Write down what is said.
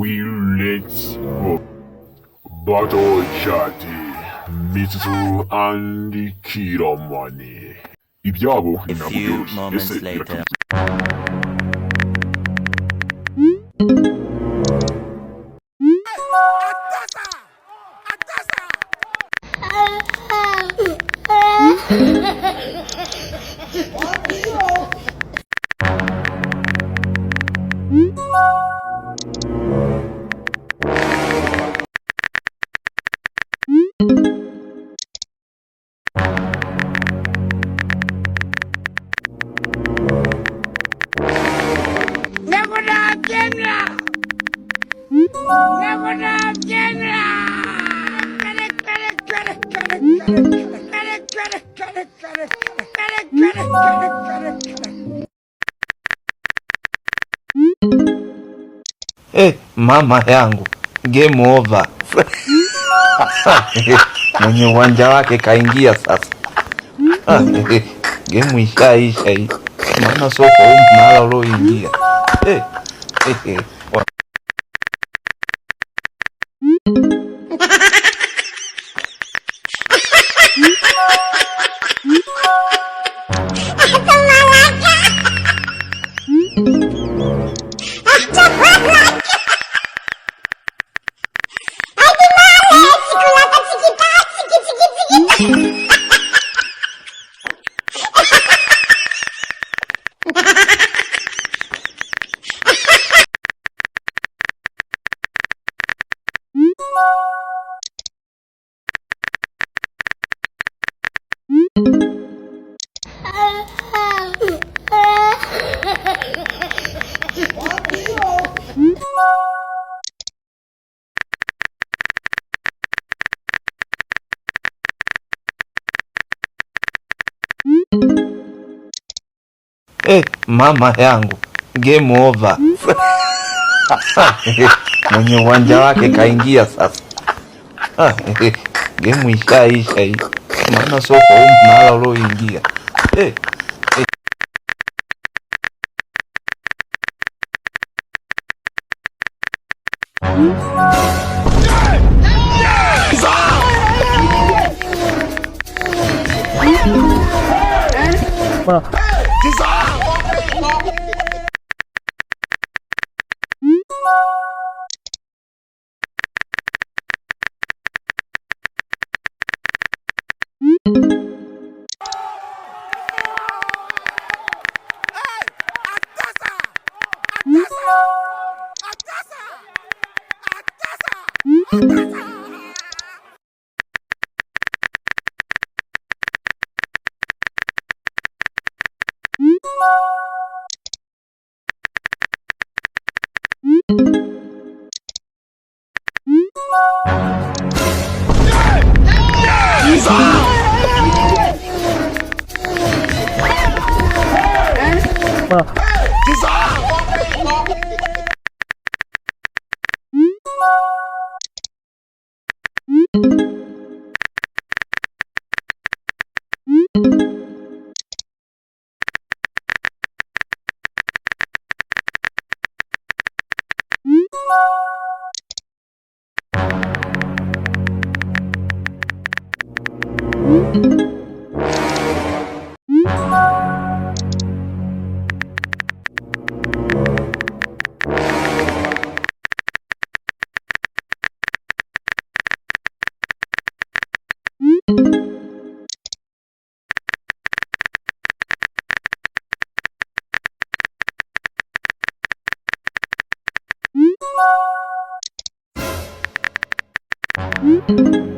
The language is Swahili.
Let's go. Battle Chat, Mitsu and Kiramani. Ibyabo A few moments later. Mama yangu, game over. Mwenye uwanja wake kaingia sasa. Game ishaisha hii, maana soko huu mnala ulioingia. Mama yangu, game over. Mwenye uwanja wake kaingia sasa. Game ishaisha hii, maana soko huu mnala ulioingia. Mm-hmm.